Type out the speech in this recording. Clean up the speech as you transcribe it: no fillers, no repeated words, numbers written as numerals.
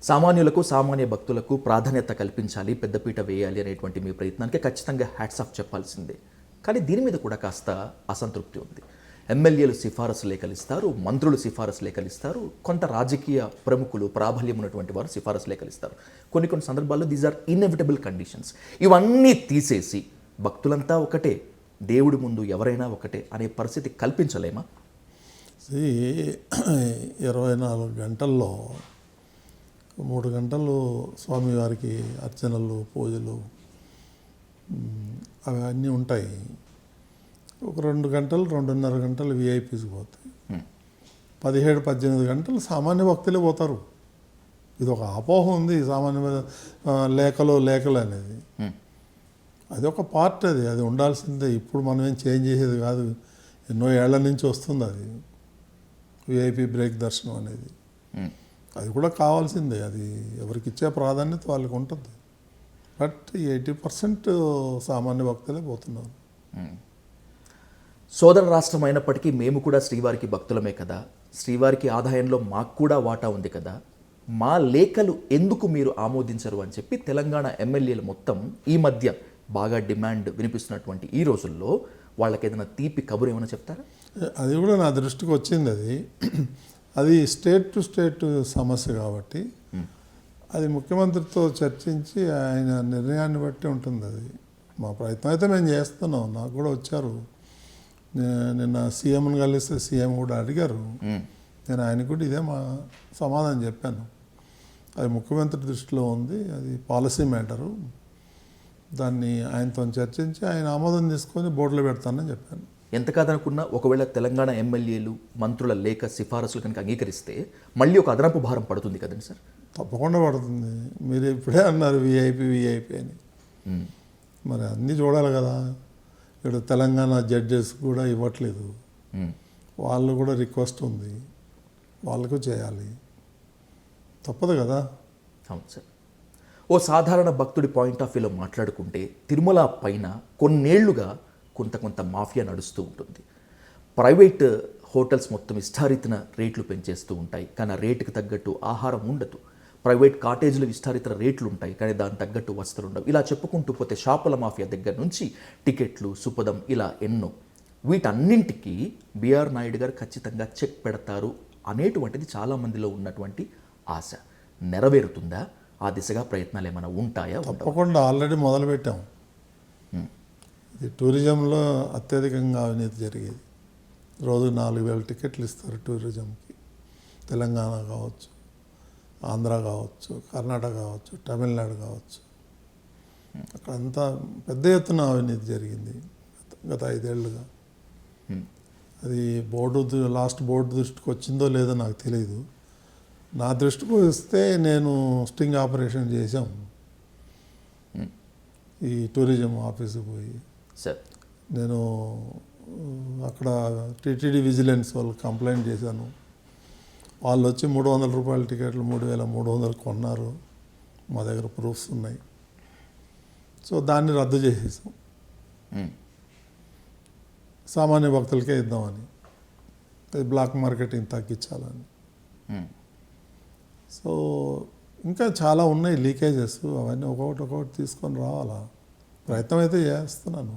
సామాన్యులకు సామాన్య భక్తులకు ప్రాధాన్యత కల్పించాలి, పెద్దపీట వేయాలి అనేటువంటి మీ ప్రయత్నానికి ఖచ్చితంగా హ్యాట్స్ ఆఫ్ చెప్పాల్సిందే. కానీ దీని మీద కూడా కాస్త అసంతృప్తి ఉంది. ఎమ్మెల్యేలు సిఫారసు లేఖలు ఇస్తారు, మంత్రులు సిఫారసు లేఖలు ఇస్తారు, కొంత రాజకీయ ప్రముఖులు ప్రాబల్యం ఉన్నటువంటి వారు సిఫారసు లేఖలు ఇస్తారు. కొన్ని సందర్భాల్లో దీస్ ఆర్ ఇన్ఎవిటబుల్ కండిషన్స్. ఇవన్నీ తీసేసి భక్తులంతా ఒకటే, దేవుడి ముందు ఎవరైనా ఒకటే అనే పరిస్థితి కల్పించలేమా? 24 గంటల్లో 3 గంటలు స్వామివారికి అర్చనలు, పూజలు అవన్నీ ఉంటాయి. ఒక 2 గంటలు, 2.5 గంటలు విఐపీస్ పోతాయి. 17-18 గంటలు సామాన్య భక్తులే పోతారు. ఇది ఒక అపోహ ఉంది సామాన్య లేఖలు అనేది. అది ఒక పార్ట్, అది ఉండాల్సిందే. ఇప్పుడు మనం ఏం చేంజ్ చేసేది కాదు, ఎన్నో ఏళ్ల నుంచి వస్తుంది అది విఐపీ బ్రేక్ దర్శనం అనేది. అది కూడా కావాల్సిందే, అది ఎవరికి ఇచ్చే ప్రాధాన్యత వాళ్ళకి ఉంటుంది. బట్ 80% సామాన్య భక్తులే పోతున్నారు. సోదర రాష్ట్రం అయినప్పటికీ మేము కూడా శ్రీవారికి భక్తులమే కదా, శ్రీవారికి ఆదాయంలో మాకు కూడా వాటా ఉంది కదా, మా లేఖలు ఎందుకు మీరు ఆమోదించరు అని చెప్పి తెలంగాణ ఎమ్మెల్యేలు మొత్తం ఈ మధ్య బాగా డిమాండ్ వినిపిస్తున్నటువంటి ఈ రోజుల్లో వాళ్ళకి ఏదైనా తీపి కబురు ఏమైనా చెప్తారా? అది కూడా నా దృష్టికి వచ్చింది. అది స్టేట్ టు స్టేట్ సమస్య కాబట్టి అది ముఖ్యమంత్రితో చర్చించి ఆయన నిర్ణయాన్ని బట్టి ఉంటుంది. అది మా ప్రయత్నం అయితే మేము చేస్తున్నాం. నాకు కూడా వచ్చారు, నిన్న సీఎంని కలిస్తే సీఎం కూడా అడిగారు. నేను ఆయనకు కూడా ఇదే మా సమాధానం చెప్పాను. అది ముఖ్యమంత్రి దృష్టిలో ఉంది, అది పాలసీ మ్యాటరు. దాన్ని ఆయనతో చర్చించి ఆయన ఆమోదం తీసుకొని బోర్డులో పెడతానని చెప్పాను. ఎంత కాదనుకున్నా ఒకవేళ తెలంగాణ ఎమ్మెల్యేలు మంత్రుల లేఖ సిఫారసులు కనుక అంగీకరిస్తే మళ్ళీ ఒక అదనపు భారం పడుతుంది కదండి సార్? తప్పకుండా పడుతుంది. మీరు ఇప్పుడే అన్నారు విఐపి అని. మరి అన్నీ చూడాలి కదా. ఇక్కడ తెలంగాణ జడ్జెస్ కూడా ఇవ్వట్లేదు, వాళ్ళు కూడా రిక్వెస్ట్ ఉంది, వాళ్ళకు చేయాలి, తప్పదు కదా. అవును సార్. ఓ సాధారణ భక్తుడి పాయింట్ ఆఫ్ వ్యూలో మాట్లాడుకుంటే తిరుమల పైన కొన్నేళ్లుగా కొంత మాఫియా నడుస్తూ ఉంటుంది. ప్రైవేట్ హోటల్స్ మొత్తం ఇష్టారీతిన రేట్లు పెంచేస్తూ ఉంటాయి, కానీ ఆ రేటుకి తగ్గట్టు ఆహారం ఉండదు. ప్రైవేట్ కాటేజీలు ఇష్టారీతన రేట్లు ఉంటాయి, కానీ దానికి తగ్గట్టు వసతులు ఉండవు. ఇలా చెప్పుకుంటూ పోతే షాపుల మాఫియా దగ్గర నుంచి టికెట్లు, సుపదం, ఇలా ఎన్నో. వీటన్నింటికీ బిఆర్ నాయుడు గారు ఖచ్చితంగా చెక్ పెడతారు అనేటువంటిది చాలామందిలో ఉన్నటువంటి ఆశ. నెరవేరుతుందా? ఆ దిశగా ప్రయత్నాలు ఏమైనా ఉంటాయా? తప్పకుండా ఆల్రెడీ మొదలుపెట్టాం. ఇది టూరిజంలో అత్యధికంగా అవినీతి జరిగేది. రోజు 4,000 టికెట్లు ఇస్తారు టూరిజంకి. తెలంగాణ కావచ్చు, ఆంధ్ర కావచ్చు, కర్ణాటక కావచ్చు, తమిళనాడు కావచ్చు, అక్కడంతా పెద్ద ఎత్తున అవినీతి జరిగింది గత 5 ఏళ్ళుగా. అది లాస్ట్ బోర్డు దృష్టికి వచ్చిందో లేదో నాకు తెలియదు. నా దృష్టికి వస్తే నేను స్టింగ్ ఆపరేషన్ చేశాం ఈ టూరిజం ఆఫీసుకు పోయి. సార్, నేను అక్కడ టీటీడీ విజిలెన్స్ వాళ్ళు కంప్లైంట్ చేశాను. వాళ్ళు వచ్చి 300 రూపాయల టికెట్లు 3,300 కొన్నారు. మా దగ్గర ప్రూఫ్స్ ఉన్నాయి. సో దాన్ని రద్దు చేసేసాం, సామాన్య భక్తులకే ఇద్దామని, బ్లాక్ మార్కెటింగ్ తగ్గించాలని. సో ఇంకా చాలా ఉన్నాయి లీకేజెస్, అవన్నీ ఒక్కొక్కటి తీసుకొని రావాలా. ప్రయత్నం అయితే చేస్తున్నాను.